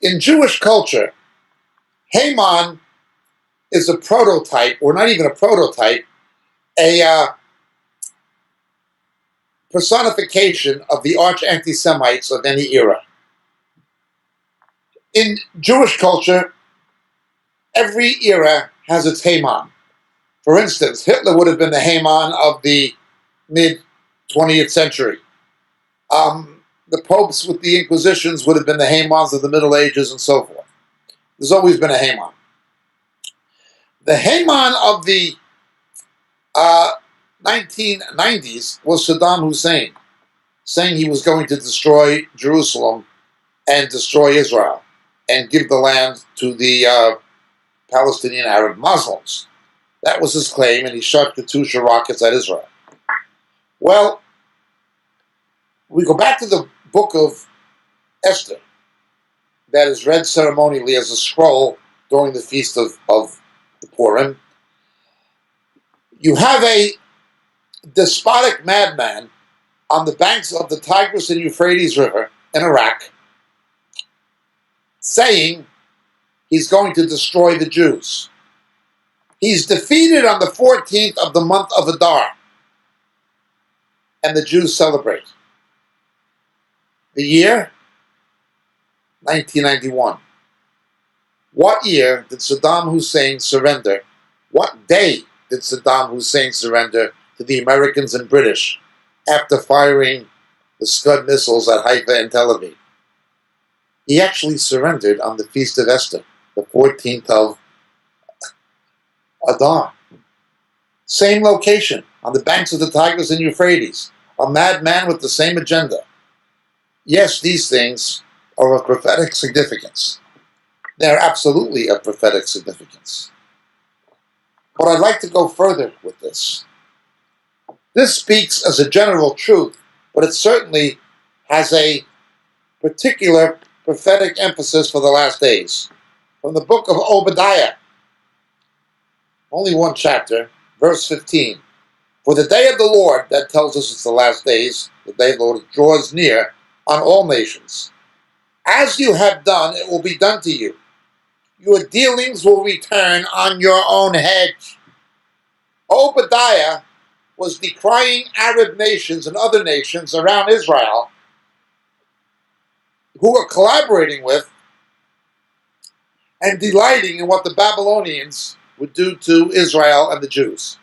In Jewish culture, Haman is a prototype, or not even a prototype, a personification of the arch anti-Semites of any era. In Jewish culture, every era has its Haman. For instance, Hitler would have been the Haman of the mid-20th century. The popes with the Inquisitions would have been the Hamans of the Middle Ages and so forth. There's always been a Haman. The Haman of the 1990s was Saddam Hussein, saying he was going to destroy Jerusalem and destroy Israel and give the land to the Palestinian Arab Muslims. That was his claim, and he shot Katyusha rockets at Israel. Well, we go back to the book of Esther that is read ceremonially as a scroll during the feast of the Purim. You have a despotic madman on the banks of the Tigris and Euphrates River in Iraq saying he's going to destroy the Jews. He's defeated on the 14th of the month of Adar, and the Jews celebrate. The year? 1991. What year did Saddam Hussein surrender? What day did Saddam Hussein surrender to the Americans and British after firing the Scud missiles at Haifa and Tel Aviv? He actually surrendered on the Feast of Esther, the 14th of Adar. Same location, on the banks of the Tigris and Euphrates. A madman with the same agenda. Yes, these things are of prophetic significance. They are absolutely of prophetic significance. But I'd like to go further with this. This speaks as a general truth, but it certainly has a particular prophetic emphasis for the last days. From the book of Obadiah, only one chapter, verse 15. For the day of the Lord, that tells us it's the last days, the day of the Lord draws near on all nations. As you have done, it will be done to you. Your dealings will return on your own head. Obadiah was decrying Arab nations and other nations around Israel who were collaborating with and delighting in what the Babylonians would do to Israel and the Jews.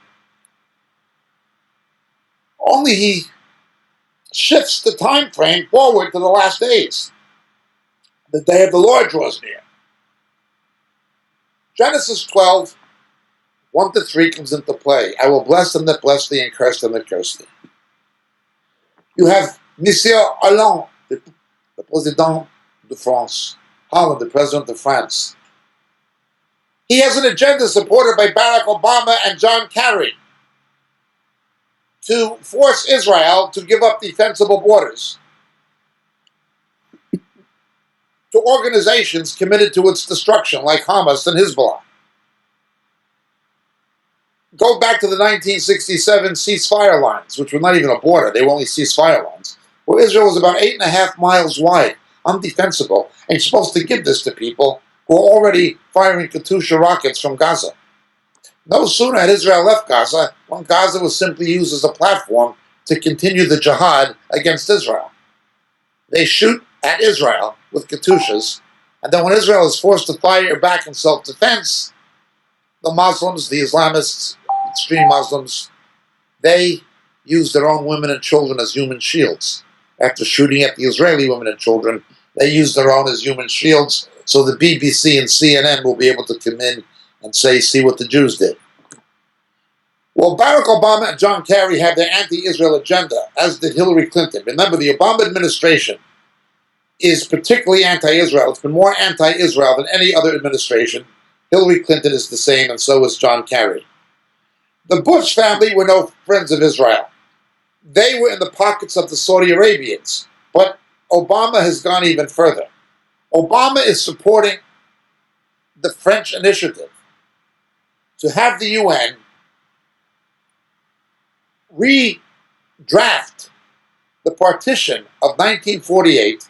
Only he shifts the time frame forward to the last days. The day of the Lord draws near. Genesis 12, 1-3 comes into play. I will bless them that bless thee and curse them that curse thee. You have Monsieur Hollande, the President de France. Holland, the President of France. He has an agenda supported by Barack Obama and John Kerry to force Israel to give up defensible borders to organizations committed to its destruction, like Hamas and Hezbollah. Go back to the 1967 ceasefire lines, which were not even a border, they were only ceasefire lines, where Israel was about 8.5 miles wide, undefensible, and you're supposed to give this to people who are already firing Katyusha rockets from Gaza. No sooner had Israel left Gaza, when Gaza was simply used as a platform to continue the jihad against Israel. They shoot at Israel with Katyushas, and then when Israel is forced to fire back in self-defense, the Muslims, the Islamists, extreme Muslims, they use their own women and children as human shields. After shooting at the Israeli women and children, they use their own as human shields, so the BBC and CNN will be able to come in and say, see what the Jews did. Well, Barack Obama and John Kerry have their anti-Israel agenda, as did Hillary Clinton. Remember, the Obama administration is particularly anti-Israel. It's been more anti-Israel than any other administration. Hillary Clinton is the same, and so is John Kerry. The Bush family were no friends of Israel. They were in the pockets of the Saudi Arabians. But Obama has gone even further. Obama is supporting the French initiative to have the UN redraft the partition of 1948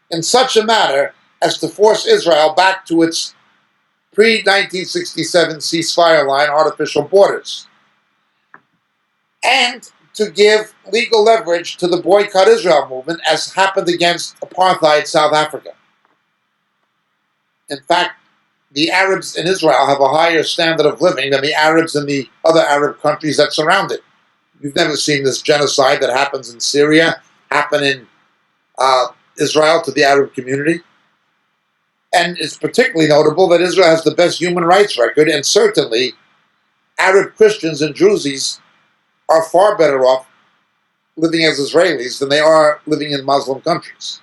in such a manner as to force Israel back to its pre-1967 ceasefire line artificial borders, and to give legal leverage to the Boycott Israel movement, as happened against apartheid South Africa. In fact, the Arabs in Israel have a higher standard of living than the Arabs in the other Arab countries that surround it. You've never seen this genocide that happens in Syria happen in Israel to the Arab community. And it's particularly notable that Israel has the best human rights record, and certainly Arab Christians and Druzes are far better off living as Israelis than they are living in Muslim countries.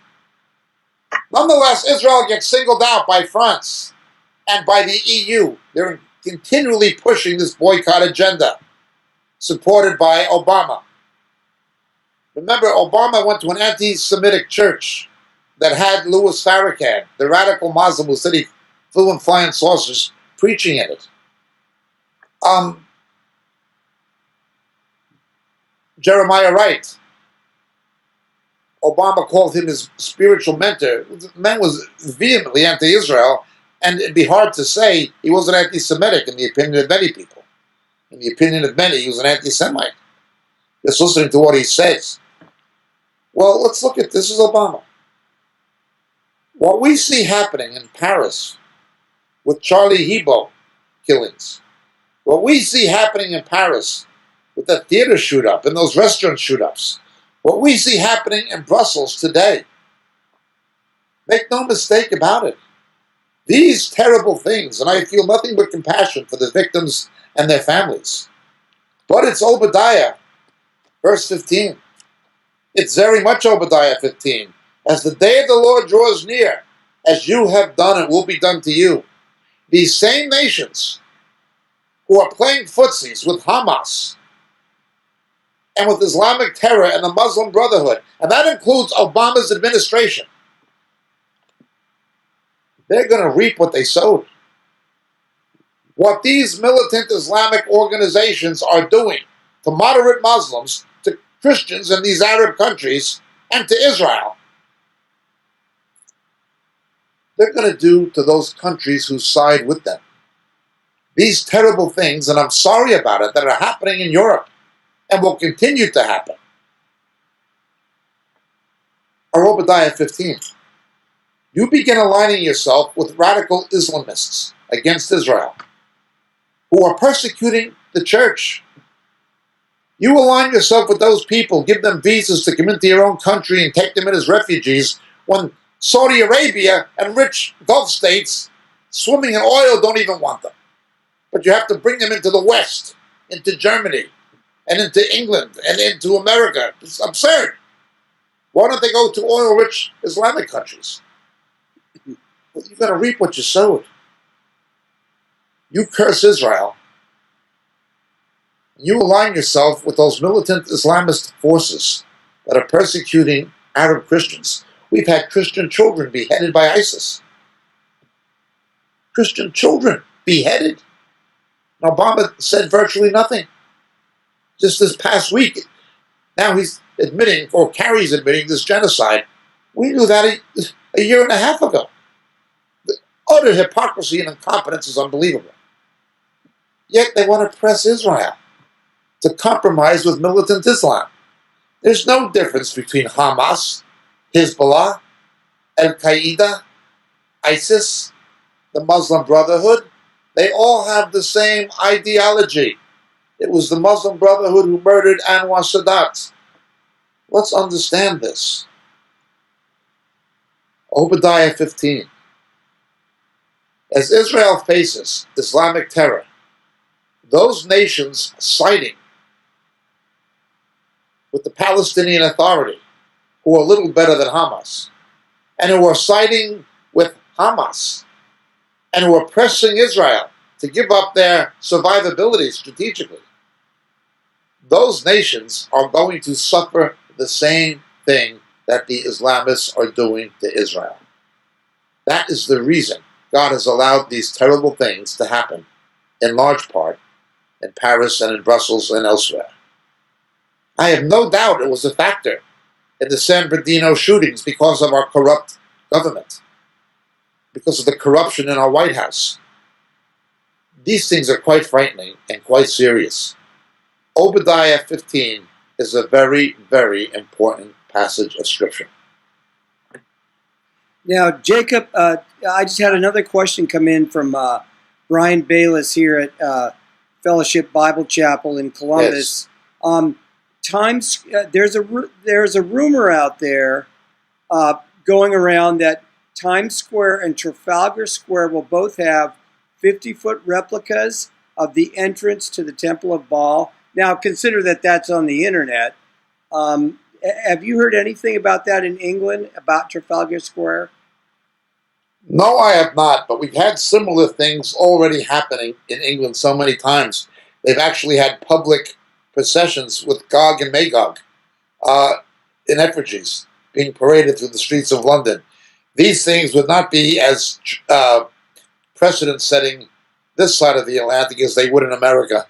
Nonetheless, Israel gets singled out by France and by the EU. They're continually pushing this boycott agenda, supported by Obama. Remember, Obama went to an anti-Semitic church that had Louis Farrakhan, the radical Muslim who said he flew in flying saucers, preaching in it. Jeremiah Wright, Obama called him his spiritual mentor. The man was vehemently anti-Israel, and it'd be hard to say he wasn't anti-Semitic in the opinion of many people. In the opinion of many, he was an anti-Semite. Just listening to what he says. Well, let's look at this. This is Obama. What we see happening in Paris with Charlie Hebdo killings, what we see happening in Paris with the theater shoot-up and those restaurant shoot-ups, what we see happening in Brussels today, make no mistake about it. These terrible things, and I feel nothing but compassion for the victims and their families. But it's Obadiah, verse 15. It's very much Obadiah 15. As the day of the Lord draws near, as you have done, it will be done to you. These same nations who are playing footsies with Hamas and with Islamic terror and the Muslim Brotherhood, and that includes Obama's administration, they're going to reap what they sowed. What these militant Islamic organizations are doing to moderate Muslims, to Christians in these Arab countries, and to Israel, they're going to do to those countries who side with them. These terrible things, and I'm sorry about it, that are happening in Europe and will continue to happen, are Obadiah 15. You begin aligning yourself with radical Islamists against Israel who are persecuting the church. You align yourself with those people, give them visas to come into your own country and take them in as refugees, when Saudi Arabia and rich Gulf states swimming in oil don't even want them. But you have to bring them into the West, into Germany, and into England, and into America. It's absurd. Why don't they go to oil-rich Islamic countries? Well, you're going to reap what you sowed. You curse Israel. You align yourself with those militant Islamist forces that are persecuting Arab Christians. We've had Christian children beheaded by ISIS. Christian children beheaded. And Obama said virtually nothing. Just this past week, now he's admitting, or Kerry's admitting, this genocide. We knew that a year and a half ago. The utter hypocrisy and incompetence is unbelievable. Yet they want to press Israel to compromise with militant Islam. There's no difference between Hamas, Hezbollah, Al-Qaeda, ISIS, the Muslim Brotherhood. They all have the same ideology. It was the Muslim Brotherhood who murdered Anwar Sadat. Let's understand this. Obadiah 15. As Israel faces Islamic terror, those nations siding with the Palestinian Authority, who are little better than Hamas, and who are siding with Hamas, and who are pressing Israel to give up their survivability strategically, those nations are going to suffer the same thing that the Islamists are doing to Israel. That is the reason God has allowed these terrible things to happen, in large part, in Paris and in Brussels and elsewhere. I have no doubt it was a factor in the San Bernardino shootings because of our corrupt government. because of the corruption in our White House. These things are quite frightening and quite serious. Obadiah 15 is a very, very important passage of Scripture. Now, Jacob, I just had another question come in from Brian Bayless here at Fellowship Bible Chapel in Columbus. Yes. There's a rumor out there going around that Times Square and Trafalgar Square will both have 50-foot replicas of the entrance to the Temple of Baal. Now, consider that that's on the internet. Have you heard anything about that in England, about Trafalgar Square? No, I have not, but we've had similar things already happening in England so many times. They've actually had public processions with Gog and Magog in effigies being paraded through the streets of London. These things would not be as precedent-setting this side of the Atlantic as they would in America.